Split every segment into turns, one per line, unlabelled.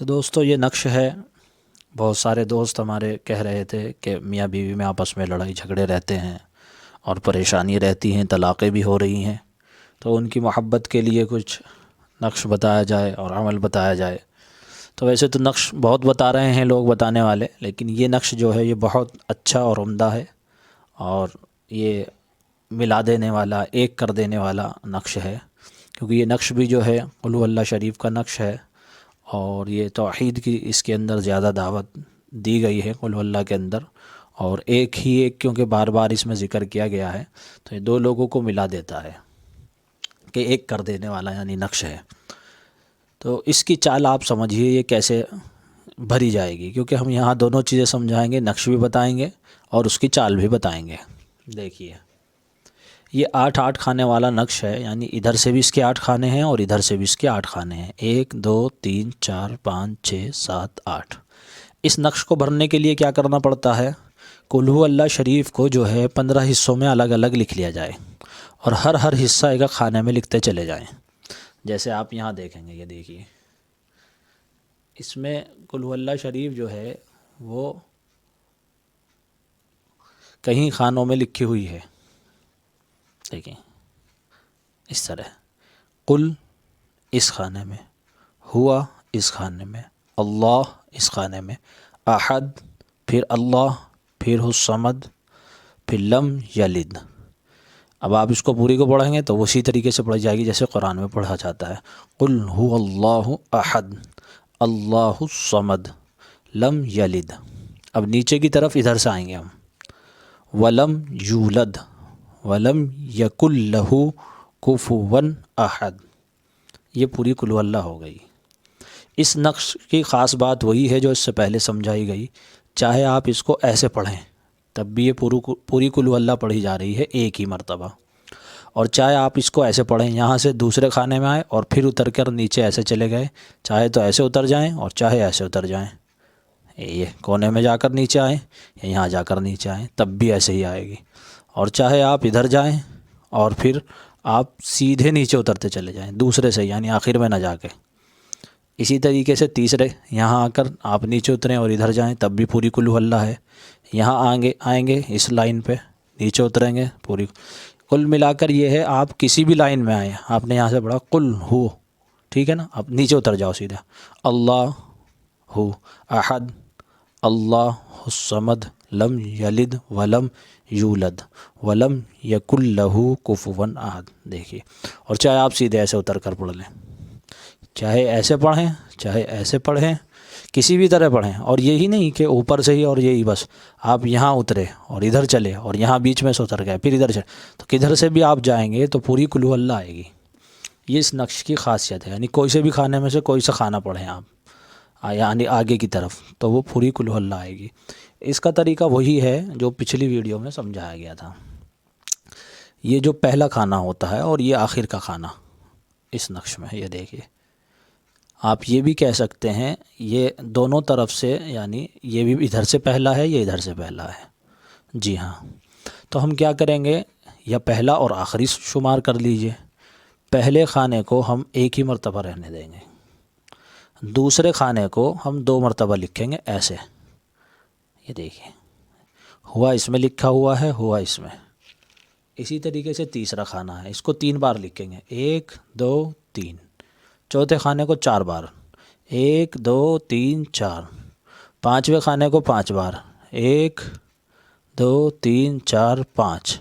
تو دوستو یہ نقش ہے۔ بہت سارے دوست ہمارے کہہ رہے تھے کہ میاں بیوی میں آپس میں لڑائی جھگڑے رہتے ہیں اور پریشانی رہتی ہیں، طلاقیں بھی ہو رہی ہیں، تو ان کی محبت کے لیے کچھ نقش بتایا جائے اور عمل بتایا جائے۔ تو ویسے تو نقش بہت بتا رہے ہیں لوگ بتانے والے، لیکن یہ نقش جو ہے یہ بہت اچھا اور عمدہ ہے، اور یہ ملا دینے والا، ایک کر دینے والا نقش ہے، کیونکہ یہ نقش بھی جو ہے قل هو اللہ شریف کا نقش ہے، اور یہ توحید کی اس کے اندر زیادہ دعوت دی گئی ہے قل هو اللہ کے اندر، اور ایک ہی ایک کیونکہ بار بار اس میں ذکر کیا گیا ہے تو یہ دو لوگوں کو ملا دیتا ہے کہ ایک کر دینے والا یعنی نقش ہے۔ تو اس کی چال آپ سمجھیے یہ کیسے بھری جائے گی، کیونکہ ہم یہاں دونوں چیزیں سمجھائیں گے، نقش بھی بتائیں گے اور اس کی چال بھی بتائیں گے۔ دیکھیے یہ 8 کھانے والا نقش ہے، یعنی ادھر سے بھی اس کے 8 کھانے ہیں اور ادھر سے بھی اس کے 8 کھانے ہیں، 1 2 3 4 5 6 7 8۔ اس نقش کو بھرنے کے لیے کیا کرنا پڑتا ہے؟ قل هو اللہ شریف کو جو ہے 15 حصوں میں الگ الگ لکھ لیا جائے، اور ہر حصہ ایک خانے میں لکھتے چلے جائیں۔ جیسے آپ یہاں دیکھیں گے، یہ دیکھیے اس میں قل هو اللہ شریف جو ہے وہ کہیں خانوں میں لکھی ہوئی ہے، دیکھیں اس طرح، قل اس خانے میں، ہوا اس خانے میں، اللہ اس خانے میں، احد، پھر اللہ، پھر الصمد، پھر لم یلد۔ اب آپ اس کو پوری کو پڑھیں گے تو اسی طریقے سے پڑھی جائے گی جیسے قرآن میں پڑھا جاتا ہے، قل هو اللہ احد اللہ الصمد لم یلد۔ اب نیچے کی طرف ادھر سے آئیں گے ہم، ولم یولد ولم یکن لہ کفوا احد۔ یہ پوری قل هو اللہ ہو گئی۔ اس نقش کی خاص بات وہی ہے جو اس سے پہلے سمجھائی گئی، چاہے آپ اس کو ایسے پڑھیں تب بھی یہ پوری قل هو اللہ پڑھی جا رہی ہے ایک ہی مرتبہ، اور چاہے آپ اس کو ایسے پڑھیں، یہاں سے دوسرے خانے میں آئے اور پھر اتر کر نیچے ایسے چلے گئے، چاہے تو ایسے اتر جائیں اور چاہے ایسے اتر جائیں، یہ کونے میں جا کر نیچے آئیں یا یہاں جا کر نیچے آئیں تب بھی ایسے ہی آئے گی، اور چاہے آپ ادھر جائیں اور پھر آپ سیدھے نیچے اترتے چلے جائیں دوسرے سے، یعنی آخر میں نہ جا کے۔ اسی طریقے سے تیسرے یہاں آ کر آپ نیچے اتریں اور ادھر جائیں تب بھی پوری قل هو اللہ ہے، یہاں آئیں گے اس لائن پہ نیچے اتریں گے پوری۔ کل ملا کر یہ ہے آپ کسی بھی لائن میں آئیں، آپ نے یہاں سے پڑھا قل ہو، ٹھیک ہے نا، آپ نیچے اتر جاؤ سیدھا، اللہ ہو احد اللہ الصمد لم یلد ولم یولد ولم یکن لہ کفوا احد۔ دیکھیے، اور چاہے آپ سیدھے ایسے اتر کر پڑھ لیں، چاہے ایسے پڑھیں چاہے ایسے پڑھیں، کسی بھی طرح پڑھیں، اور یہی نہیں کہ اوپر سے ہی اور یہی بس آپ یہاں اترے اور ادھر چلے اور یہاں بیچ میں سے اتر گئے پھر ادھر چلے، تو کدھر سے بھی آپ جائیں گے تو پوری قل هو اللہ آئے گی۔ یہ اس نقش کی خاصیت ہے، یعنی کوئی سے بھی کھانے میں سے کوئی سا کھانا پڑھیں آپ، یعنی آگے کی طرف، تو وہ پوری قل هو اللہ آئے گی۔ اس کا طریقہ وہی ہے جو پچھلی ویڈیو میں سمجھایا گیا تھا۔ یہ جو پہلا کھانا ہوتا ہے اور یہ آخر کا کھانا اس نقش میں، یہ دیکھیے آپ یہ بھی کہہ سکتے ہیں یہ دونوں طرف سے، یعنی یہ بھی ادھر سے پہلا ہے یہ ادھر سے پہلا ہے، جی ہاں۔ تو ہم کیا کریں گے، یا پہلا اور آخری شمار کر لیجئے، پہلے کھانے کو ہم ایک ہی مرتبہ رہنے دیں گے، دوسرے کھانے کو ہم 2 مرتبہ لکھیں گے ایسے، یہ دیکھیے ہوا اس میں لکھا ہوا ہے، ہوا اس میں، اسی طریقے سے تیسرا کھانا ہے، اس کو 3 بار لکھیں گے، 1 2 3، چوتھے کھانے کو 4 بار، 1 2 3 4، پانچویں کھانے کو 5 بار، 1 2 3 4 5۔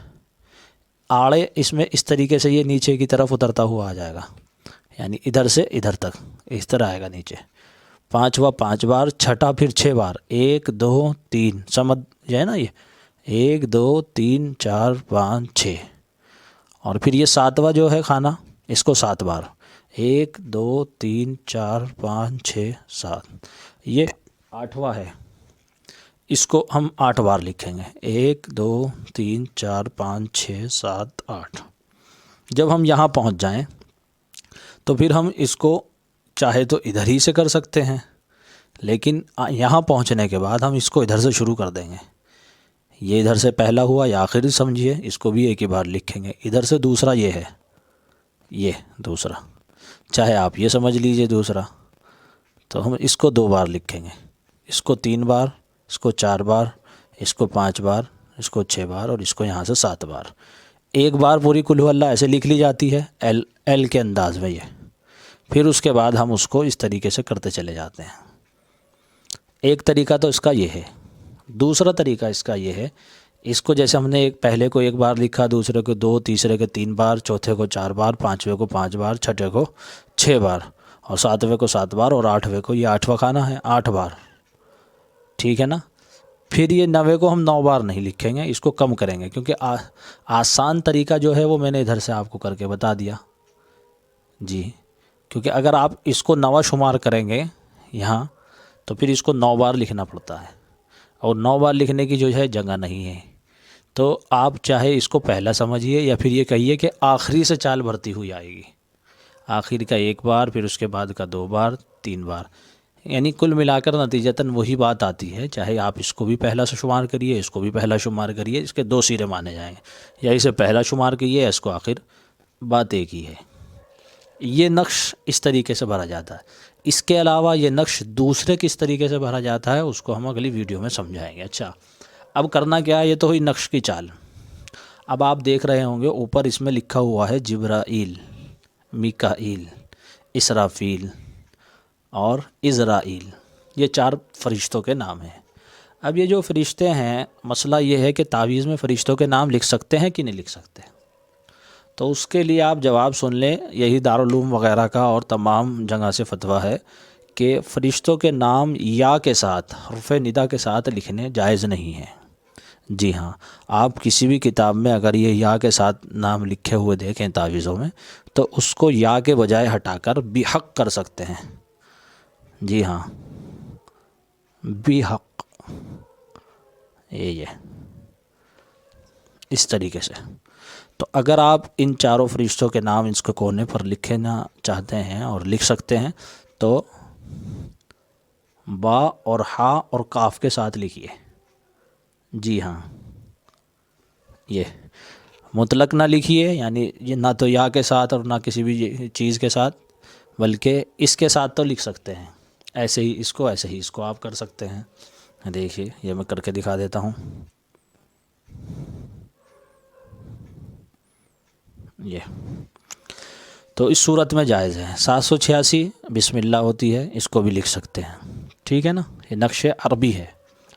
آڑے اس میں اس طریقے سے یہ نیچے کی طرف اترتا ہوا آ جائے گا، یعنی ادھر سے ادھر تک اس طرح آئے گا نیچے، پانچواں 5 بار، چھٹا پھر 6 بار، 1 2 3، سمجھ جائے نا، یہ 1 2 3 4 5 6، اور پھر یہ 7واں جو ہے کھانا اس کو 7 بار، 1 2 3 4 5 6 7، یہ 8واں ہے، اس کو ہم 8 بار لکھیں گے، 1 2 3 4 5 6 7 8۔ جب ہم یہاں پہنچ جائیں تو پھر ہم اس کو چاہے تو ادھر ہی سے کر سکتے ہیں، لیکن یہاں پہنچنے کے بعد ہم اس کو ادھر سے شروع کر دیں گے، یہ ادھر سے پہلا ہوا یا آخری سمجھیے، اس کو بھی ایک ہی بار لکھیں گے، ادھر سے دوسرا یہ ہے، یہ دوسرا، چاہے آپ یہ سمجھ لیجئے دوسرا، تو ہم اس کو 2 بار لکھیں گے، اس کو 3 بار، اس کو 4 بار، اس کو 5 بار، اس کو 6 بار، اور اس کو یہاں سے 7 بار۔ ایک بار پوری قل هو اللہ ایسے لکھ لی جاتی ہے ایل کے انداز میں یہ، پھر اس کے بعد ہم اس کو اس طریقے سے کرتے چلے جاتے ہیں۔ ایک طریقہ تو اس کا یہ ہے۔ دوسرا طریقہ اس کا یہ ہے، اس کو جیسے ہم نے پہلے کو 1 بار لکھا، دوسرے کو 2، تیسرے کو 3 بار، چوتھے کو 4 بار، پانچویں کو 5 بار، چھٹے کو 6 بار، اور ساتویں کو 7 بار، اور آٹھویں کو، یہ 8واں کھانا ہے، 8 بار، ٹھیک ہے نا۔ پھر یہ 9ویں کو ہم 9 بار نہیں لکھیں گے، اس کو کم کریں گے، کیونکہ آسان طریقہ جو ہے وہ میں نے ادھر سے آپ کو کر کے بتا دیا جی۔ کیونکہ اگر آپ اس کو 9واں شمار کریں گے یہاں، تو پھر اس کو 9 بار لکھنا پڑتا ہے، اور 9 بار لکھنے کی جو ہے جگہ نہیں ہے۔ تو آپ چاہے اس کو پہلا سمجھیے، یا پھر یہ کہیے کہ آخری سے چال بھرتی ہوئی آئے گی، آخر کا 1 بار، پھر اس کے بعد کا 2 بار، 3 بار، یعنی کل ملا کر نتیجتاً وہی بات آتی ہے۔ چاہے آپ اس کو بھی پہلا سے شمار کریے، اس کو بھی پہلا شمار کریے، اس کے 2 سرے مانے جائیں گے، یا اسے پہلا شمار کیے، اس کو آخر، بات ایک ہی ہے۔ یہ نقش اس طریقے سے بھرا جاتا ہے۔ اس کے علاوہ یہ نقش دوسرے کس طریقے سے بھرا جاتا ہے اس کو ہم اگلی ویڈیو میں سمجھائیں گے۔ اچھا، اب کرنا کیا ہے، یہ تو ہوئی نقش کی چال۔ اب آپ دیکھ رہے ہوں گے اوپر اس میں لکھا ہوا ہے جبرائیل، میکائیل، اسرافیل اور عزرائیل، یہ 4 فرشتوں کے نام ہیں۔ اب یہ جو فرشتے ہیں، مسئلہ یہ ہے کہ تعویذ میں فرشتوں کے نام لکھ سکتے ہیں کہ نہیں لکھ سکتے؟ تو اس کے لیے آپ جواب سن لیں، یہی دارالعلوم وغیرہ کا اور تمام جگہ سے فتویٰ ہے کہ فرشتوں کے نام یا کے ساتھ، حرف ندا کے ساتھ لکھنے جائز نہیں ہیں۔ جی ہاں، آپ کسی بھی کتاب میں اگر یہ یا کے ساتھ نام لکھے ہوئے دیکھیں تعویذوں میں، تو اس کو یا کے بجائے ہٹا کر بحق کر سکتے ہیں۔ جی ہاں، بحق، یہ اس طریقے سے۔ تو اگر آپ ان 4 فرشتوں کے نام اس کے کونے پر لکھنا چاہتے ہیں اور لکھ سکتے ہیں، تو با اور ہا اور کاف کے ساتھ لکھیے۔ جی ہاں، یہ مطلق نہ لکھیے، یعنی یہ نہ تو یا کے ساتھ اور نہ کسی بھی چیز کے ساتھ، بلکہ اس کے ساتھ تو لکھ سکتے ہیں، ایسے ہی اس کو، ایسے ہی اس کو آپ کر سکتے ہیں۔ دیکھیے، یہ میں کر کے دکھا دیتا ہوں۔ یہ تو اس صورت میں جائز ہے۔ 786 بسم اللہ ہوتی ہے، اس کو بھی لکھ سکتے ہیں، ٹھیک ہے نا۔ یہ نقش عربی ہے،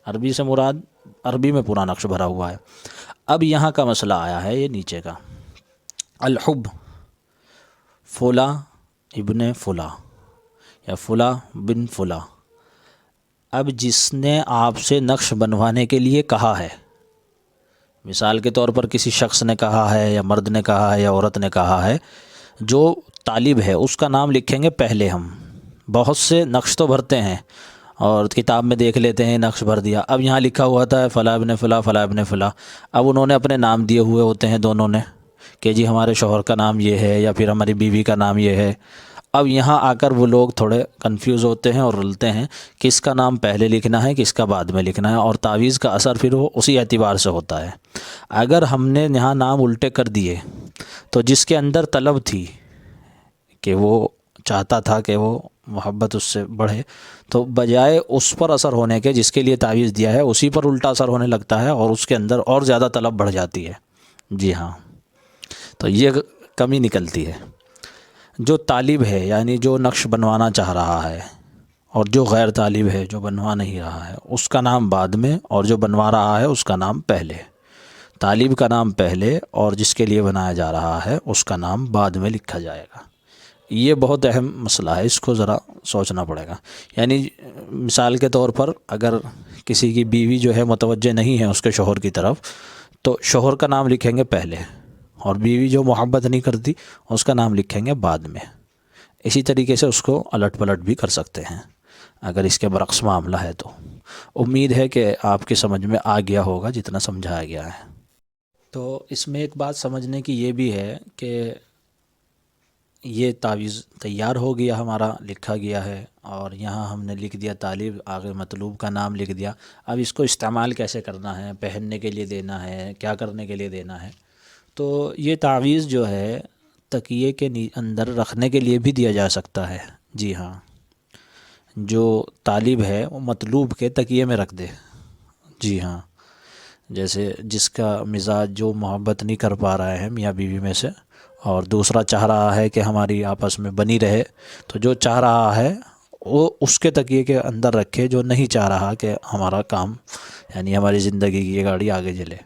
عربی سے مراد عربی میں پورا نقش بھرا ہوا ہے۔ اب یہاں کا مسئلہ آیا ہے، یہ نیچے کا، الحب فلاں ابن فلاں یا فلاں بن فلاں۔ اب جس نے آپ سے نقش بنوانے کے لیے کہا ہے، مثال کے طور پر کسی شخص نے کہا ہے، یا مرد نے کہا ہے، یا عورت نے کہا ہے، جو طالب ہے اس کا نام لکھیں گے پہلے ہم۔ بہت سے نقش تو بھرتے ہیں اور کتاب میں دیکھ لیتے ہیں نقش بھر دیا، اب یہاں لکھا ہوا تھا فلاں ابن فلاں، فلاں ابن فلاں، اب انہوں نے اپنے نام دیے ہوئے ہوتے ہیں دونوں نے، کہ جی ہمارے شوہر کا نام یہ ہے، یا پھر ہماری بیوی کا نام یہ ہے۔ اب یہاں آ کر وہ لوگ تھوڑے کنفیوز ہوتے ہیں اور رلتے ہیں، کس کا نام پہلے لکھنا ہے، کس کا بعد میں لکھنا ہے، اور تعویذ کا اثر پھر وہ اسی اعتبار سے ہوتا ہے۔ اگر ہم نے یہاں نام الٹے کر دیے، تو جس کے اندر طلب تھی کہ وہ چاہتا تھا کہ وہ محبت اس سے بڑھے، تو بجائے اس پر اثر ہونے کے جس کے لیے تعویذ دیا ہے، اسی پر الٹا اثر ہونے لگتا ہے، اور اس کے اندر اور زیادہ طلب بڑھ جاتی ہے۔ جی ہاں، تو یہ کمی نکلتی ہے۔ جو طالب ہے، یعنی جو نقش بنوانا چاہ رہا ہے، اور جو غیر طالب ہے، جو بنوا نہیں رہا ہے، اس کا نام بعد میں، اور جو بنوا رہا ہے اس کا نام پہلے۔ طالب کا نام پہلے، اور جس کے لیے بنایا جا رہا ہے اس کا نام بعد میں لکھا جائے گا۔ یہ بہت اہم مسئلہ ہے، اس کو ذرا سوچنا پڑے گا۔ یعنی مثال کے طور پر اگر کسی کی بیوی جو ہے متوجہ نہیں ہے اس کے شوہر کی طرف، تو شوہر کا نام لکھیں گے پہلے، اور بیوی جو محبت نہیں کرتی اس کا نام لکھیں گے بعد میں۔ اسی طریقے سے اس کو الٹ پلٹ بھی کر سکتے ہیں اگر اس کے برعکس معاملہ ہے تو۔ امید ہے کہ آپ کی سمجھ میں آ گیا ہوگا جتنا سمجھایا گیا ہے۔ تو اس میں ایک بات سمجھنے کی یہ بھی ہے کہ یہ تعویذ تیار ہو گیا، ہمارا لکھا گیا ہے، اور یہاں ہم نے لکھ دیا طالب، آگے مطلوب کا نام لکھ دیا۔ اب اس کو استعمال کیسے کرنا ہے، پہننے کے لیے دینا ہے، کیا کرنے کے لیے دینا ہے؟ تو یہ تعویذ جو ہے تکیے کے اندر رکھنے کے لیے بھی دیا جا سکتا ہے۔ جی ہاں، جو طالب ہے وہ مطلوب کے تکیے میں رکھ دے. جی ہاں، جیسے جس کا مزاج جو محبت نہیں کر پا رہا ہے میاں بیوی میں سے، اور دوسرا چاہ رہا ہے کہ ہماری آپس میں بنی رہے، تو جو چاہ رہا ہے وہ اس کے تکیے کے اندر رکھے جو نہیں چاہ رہا کہ ہمارا کام یعنی ہماری زندگی کی یہ گاڑی آگے چلے.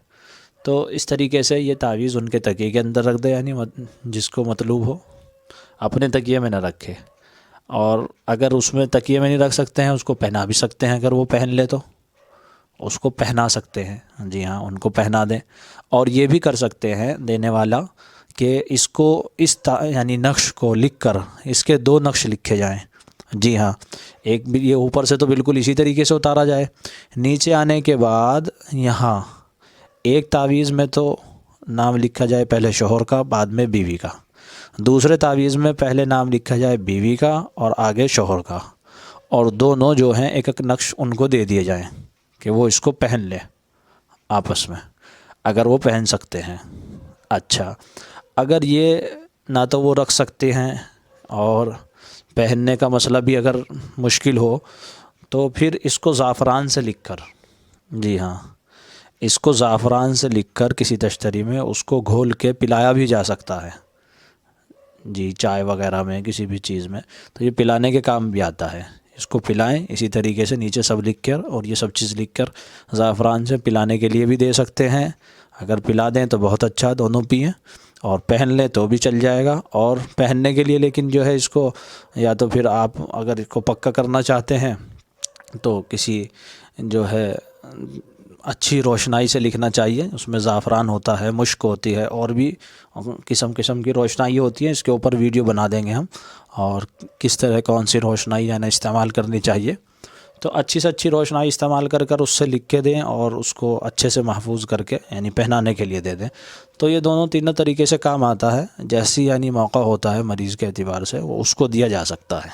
تو اس طریقے سے یہ تعویذ ان کے تکیے کے اندر رکھ دے، یعنی جس کو مطلوب ہو اپنے تکیے میں نہ رکھے. اور اگر اس میں تکیے میں نہیں رکھ سکتے ہیں، اس کو پہنا بھی سکتے ہیں، اگر وہ پہن لے تو اس کو پہنا سکتے ہیں. جی ہاں، ان کو پہنا دیں. اور یہ بھی کر سکتے ہیں دینے والا کہ اس کو یعنی نقش کو لکھ کر اس کے 2 نقش لکھے جائیں. جی ہاں، ایک بھی یہ اوپر سے تو بالکل اسی طریقے سے اتارا جائے، نیچے آنے کے بعد یہاں ایک تعویذ میں تو نام لکھا جائے پہلے شوہر کا، بعد میں بیوی کا. دوسرے تعویذ میں پہلے نام لکھا جائے بیوی کا اور آگے شوہر کا، اور دونوں جو ہیں ایک ایک نقش ان کو دے دیے جائیں کہ وہ اس کو پہن لے آپس میں، اگر وہ پہن سکتے ہیں. اچھا، اگر یہ نہ تو وہ رکھ سکتے ہیں اور پہننے کا مسئلہ بھی اگر مشکل ہو، تو پھر اس کو زعفران سے لکھ کر، جی ہاں، اس کو زعفران سے لکھ کر کسی تشتری میں اس کو گھول کے پلایا بھی جا سکتا ہے. جی، چائے وغیرہ میں، کسی بھی چیز میں، تو یہ پلانے کے کام بھی آتا ہے. اس کو پلائیں اسی طریقے سے، نیچے سب لکھ کر اور یہ سب چیز لکھ کر زعفران سے پلانے کے لیے بھی دے سکتے ہیں. اگر پلا دیں تو بہت اچھا، دونوں پئیں، اور پہن لیں تو بھی چل جائے گا. اور پہننے کے لیے لیکن جو ہے اس کو یا تو پھر آپ اگر اس کو پکا کرنا چاہتے ہیں تو کسی جو ہے اچھی روشنائی سے لکھنا چاہیے. اس میں زعفران ہوتا ہے، مشک ہوتی ہے، اور بھی قسم قسم کی روشنائی ہوتی ہیں. اس کے اوپر ویڈیو بنا دیں گے ہم، اور کس طرح کون سی روشنائی یعنی استعمال کرنی چاہیے. تو اچھی سے اچھی روشنائی استعمال کر کر اس سے لکھ کے دیں اور اس کو اچھے سے محفوظ کر کے یعنی پہنانے کے لیے دے دیں. تو یہ دونوں تینوں طریقے سے کام آتا ہے. جیسی یعنی موقع ہوتا ہے مریض کے اعتبار سے وہ اس کو دیا جا سکتا ہے.